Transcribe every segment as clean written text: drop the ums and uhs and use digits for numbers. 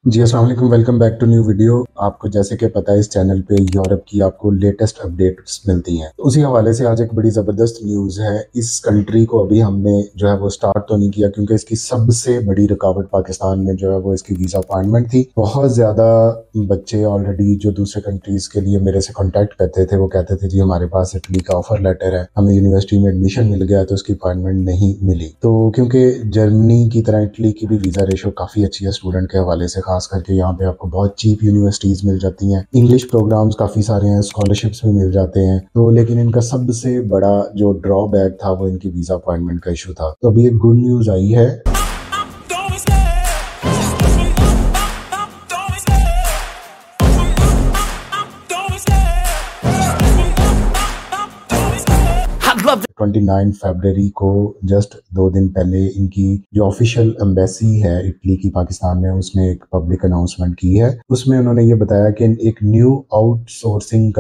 जी, अस्सलाम वालेकुम, welcome back to new video. आपको जैसे कि पता है इस चैनल पे यूरोप की आपको लेटेस्ट अपडेट्स मिलती हैं। तो उसी हवाले से आज एक बड़ी ज़बरदस्त न्यूज़ है। इस कंट्री को अभी हमने जो है वो स्टार्ट तो नहीं किया क्योंकि इसकी सबसे बड़ी रुकावट पाकिस्तान में जो है वो इसकी वीज़ा अपॉइंटमेंट थी। बहुत ज़्यादा बच्चे ऑलरेडी जो दूसरे कंट्रीज़ के लिए मेरे से कॉन्टैक्ट करते थे वो कहते थे जी हमारे पास इटली का ऑफर लेटर है, हमें यूनिवर्सिटी में एडमिशन मिल गया तो उसकी अपॉइंटमेंट नहीं मिली। तो क्योंकि जर्मनी की तरह इटली की भी वीज़ा रेशो काफ़ी अच्छी है स्टूडेंट के हवाले से, खास करके यहाँ पे आपको बहुत चीप यूनिवर्सिटीज़ मिल जाती हैं, इंग्लिश प्रोग्राम्स काफ़ी सारे हैं, स्कॉलरशिप्स भी मिल जाते हैं। तो लेकिन इनका सबसे बड़ा जो ड्रॉबैक था वो इनकी वीज़ा अपॉइंटमेंट का इशू था। तो अभी एक गुड न्यूज़ आई है। 29 फरवरी को जस्ट 2 दिन पहले इनकी जो ऑफिशियल एम्बेसी है इटली की पाकिस्तान में, उसने एक पब्लिक अनाउंसमेंट की है। उसमें उन्होंने ये बताया कि एक न्यू आउटसोर्सिंग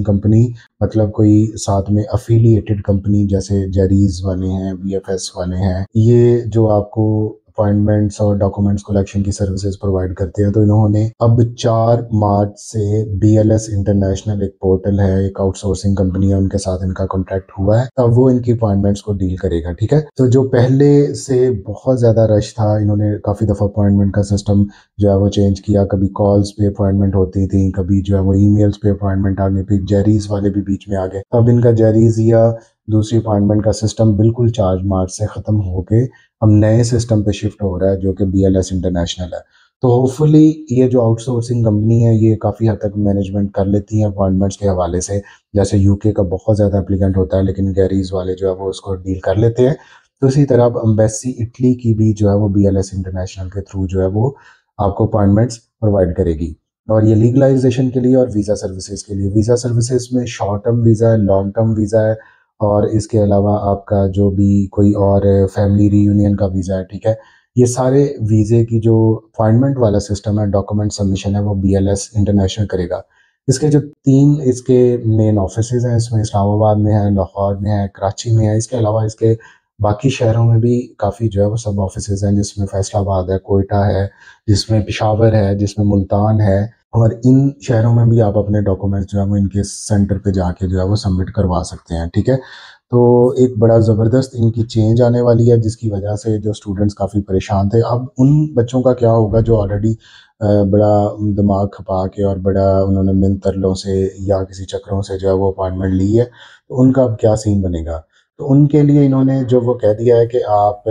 कंपनी मतलब कोई साथ में अफिलिएटेड कंपनी जैसे जेरीज वाले हैं, वीएफएस वाले हैं, ये जो आपको अपॉइंटमेंट्स और डॉक्यूमेंट्स कलेक्शन की सर्विसेज प्रोवाइड करते हैं। तो इन्होंने अब 4 मार्च से बीएलएस इंटरनेशनल एक पोर्टल है, एक आउटसोर्सिंग कंपनी है, उनके साथ इनका कॉन्ट्रैक्ट हुआ है। अब वो इनकी अपॉइंटमेंट्स को डील करेगा। ठीक है, तो जो पहले से बहुत ज्यादा रश था, इन्होंने काफी दफा अपॉइंटमेंट का सिस्टम जो है वो चेंज किया। कभी कॉल्स पे अपॉइंटमेंट होती थी, कभी जो है वो ईमेल्स पे अपॉइंटमेंट आ गई, फिर जेरीज वाले भी बीच में आ गए। अब इनका जेरीज या दूसरी अपॉइंटमेंट का सिस्टम बिल्कुल 4 मार्च से खत्म होके अब नए सिस्टम पे शिफ्ट हो रहा है जो कि बीएलएस इंटरनेशनल है। तो होपफुली ये जो आउटसोर्सिंग कंपनी है ये काफ़ी हद तक मैनेजमेंट कर लेती है अपॉइंटमेंट्स के हवाले से। जैसे यूके का बहुत ज़्यादा एप्लीकेंट होता है लेकिन गैरीज वाले जो है वो उसको डील कर लेते हैं। तो इसी तरह अब एम्बेसी इटली की भी जो है वो बीएलएस इंटरनेशनल के थ्रू जो है वो आपको अपॉइंटमेंट्स प्रोवाइड करेगी। और ये लीगलाइजेशन के लिए और वीज़ा सर्विसेज के लिए, वीज़ा सर्विसेज में शॉर्ट टर्म वीज़ा है, लॉन्ग टर्म वीज़ा है, और इसके अलावा आपका जो भी कोई और फैमिली रीयूनियन का वीज़ा है। ठीक है, ये सारे वीज़े की जो अपॉइंटमेंट वाला सिस्टम है, डॉक्यूमेंट सबमिशन है, वो बीएलएस इंटरनेशनल करेगा। इसके जो 3 इसके मेन ऑफिसेज हैं, इसमें इस्लामाबाद में है, लाहौर में है, कराची में है। इसके अलावा इसके बाकी शहरों में भी काफ़ी जो है वो सब ऑफिसेज हैं, जिसमें फैसलाबाद है, कोयटा है, जिसमें पेशावर है, जिसमें मुल्तान है। और इन शहरों में भी आप अपने डॉक्यूमेंट्स जो है वो इनके सेंटर पे जाके जो है वो सबमिट करवा सकते हैं। ठीक है, तो एक बड़ा ज़बरदस्त इनकी चेंज आने वाली है जिसकी वजह से जो स्टूडेंट्स काफ़ी परेशान थे। अब उन बच्चों का क्या होगा जो ऑलरेडी बड़ा दिमाग खपा के और बड़ा उन्होंने मिन तरलों से या किसी चक्रों से जो है वो अपॉइंटमेंट ली है, तो उनका अब क्या सीन बनेगा। तो उनके लिए इन्होंने जो वो कह दिया है कि आप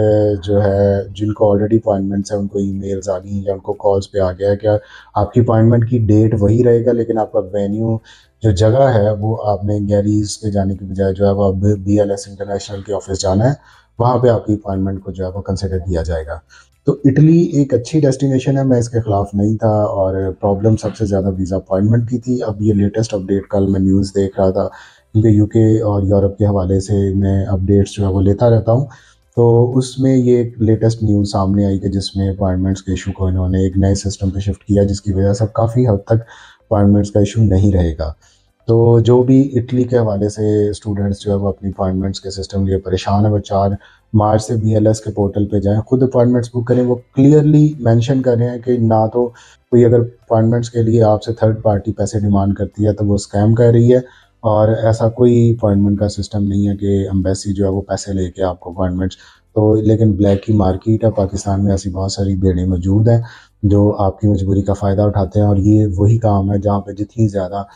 जो है जिनको ऑलरेडी अपॉइंटमेंट्स हैं उनको ईमेल्स आ गई या उनको कॉल्स पे आ गया है कि आपकी अपॉइंटमेंट की डेट वही रहेगा लेकिन आपका वेन्यू जो जगह है वो आपने गैरीज के जाने की बजाय जो है वो अब बीएलएस इंटरनेशनल के ऑफिस जाना है, वहाँ पे आपकी अपॉइंटमेंट को जो है वो कंसिडर किया जाएगा। तो इटली एक अच्छी डेस्टिनेशन है, मैं इसके खिलाफ नहीं था, और प्रॉब्लम सबसे ज़्यादा वीज़ा अपॉइंटमेंट की थी। अब ये लेटेस्ट अपडेट कल मैं न्यूज़ देख रहा था क्योंकि यूके और यूरोप के हवाले से मैं अपडेट्स जो है वो लेता रहता हूँ। तो उसमें ये एक लेटेस्ट न्यूज़ सामने आई कि जिसमें अपॉइंटमेंट्स के इशू को इन्होंने एक नए सिस्टम पे शिफ्ट किया जिसकी वजह से काफ़ी हद तक अपॉइंटमेंट्स का इशू नहीं रहेगा। तो जो भी इटली के हवाले से स्टूडेंट्स जो है वो अपनी अपॉइंटमेंट्स के सिस्टम लिए परेशान है, वो 4 मार्च से बीएलएस के पोर्टल पे जाएं, खुद अपॉइंटमेंट्स बुक करें। वो क्लियरली मेंशन कर रहे हैं कि ना तो कोई अगर अपॉइंटमेंट्स के लिए आपसे थर्ड पार्टी पैसे डिमांड करती है तो वो स्कैम कर रही है, और ऐसा कोई अपॉइंटमेंट का सिस्टम नहीं है कि एम्बेसी जो है वो पैसे लेके आपको अपॉइंटमेंट्स। तो लेकिन ब्लैक की मार्केट है पाकिस्तान में, ऐसी बहुत सारी भेड़ें मौजूद हैं जो आपकी मजबूरी का फ़ायदा उठाते हैं, और ये वही काम है जहाँ पे जितनी ज़्यादा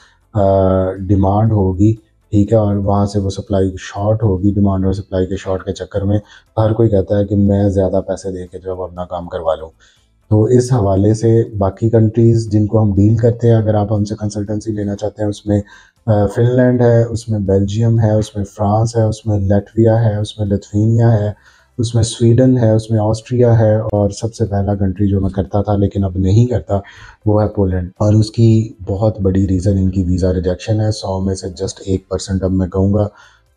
डिमांड होगी, ठीक है, और वहाँ से वो सप्लाई शॉर्ट होगी। डिमांड और सप्लाई के शॉर्ट के चक्कर में हर कोई कहता है कि मैं ज़्यादा पैसे दे के जो है वो अपना काम करवा लूँ। तो इस हवाले से बाकी कंट्रीज़ जिनको हम डील करते हैं, अगर आप हमसे कंसल्टेंसी लेना चाहते हैं, उसमें फ़िनलैंड है, उसमें बेल्जियम है, उसमें फ़्रांस है, उसमें लैटविया है, उसमें लिथुआनिया है, उसमें स्वीडन है, उसमें ऑस्ट्रिया है, और सबसे पहला कंट्री जो मैं करता था लेकिन अब नहीं करता वो है पोलैंड। और उसकी बहुत बड़ी रीज़न इनकी वीज़ा रिजेक्शन है। 100 में से जस्ट 1% अब मैं कहूँगा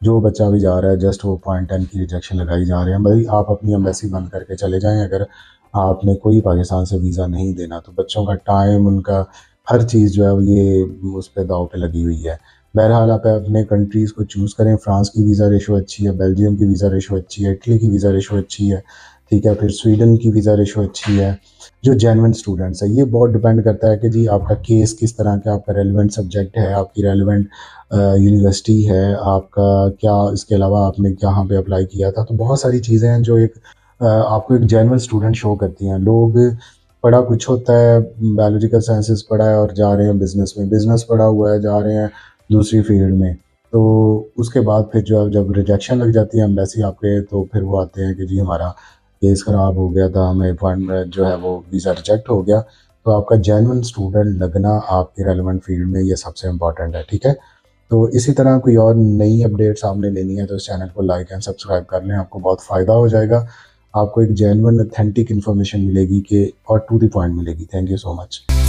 जो बच्चा भी जा रहा है जस्ट वो 0.10 की रिजेक्शन लगाई जा रहे हैं। भाई आप अपनी एम्बेसी बंद करके चले जाएं अगर आपने कोई पाकिस्तान से वीज़ा नहीं देना। तो बच्चों का टाइम, उनका हर चीज़ जो है ये उस पे दाव पे लगी हुई है। बहरहाल आप अपने कंट्रीज़ को चूज़ करें। फ्रांस की वीज़ा रेशो अच्छी है, बेल्जियम की वीज़ा रेशो अच्छी है, इटली की वीज़ा रेशो अच्छी है, ठीक है। फिर स्वीडन की वीज़ा रेशो अच्छी है। जो जेन्युइन स्टूडेंट्स है, ये बहुत डिपेंड करता है कि जी आपका केस किस तरह का, आपका रेलिवेंट सब्जेक्ट है, आपकी रेलिवेंट यूनिवर्सिटी है, आपका क्या, इसके अलावा आपने कहाँ पे अप्लाई किया था। तो बहुत सारी चीज़ें हैं जो एक आपको एक जेन्युइन स्टूडेंट शो करती हैं। लोग पढ़ा कुछ होता है, बायोलॉजिकल साइंसेस पढ़ा है और जा रहे हैं बिजनेस में, बिजनेस पढ़ा हुआ है जा रहे हैं दूसरी फील्ड में। तो उसके बाद फिर जो जब रिजेक्शन लग जाती है एम्बेसी आपके, तो फिर वो आते हैं कि जी हमारा केस ख़राब हो गया था, हमें फंड जो है वो वीज़ा रिजेक्ट हो गया। तो आपका जेन्युइन स्टूडेंट लगना आपके रेलेवेंट फील्ड में ये सबसे इम्पॉर्टेंट है, ठीक है। तो इसी तरह कोई और नई अपडेट सामने लेनी है तो इस चैनल को लाइक एंड सब्सक्राइब कर लें, आपको बहुत फ़ायदा हो जाएगा। आपको एक जेन्युइन ऑथेंटिक इन्फॉर्मेशन मिलेगी कि और टू द पॉइंट मिलेगी। Thank you so much.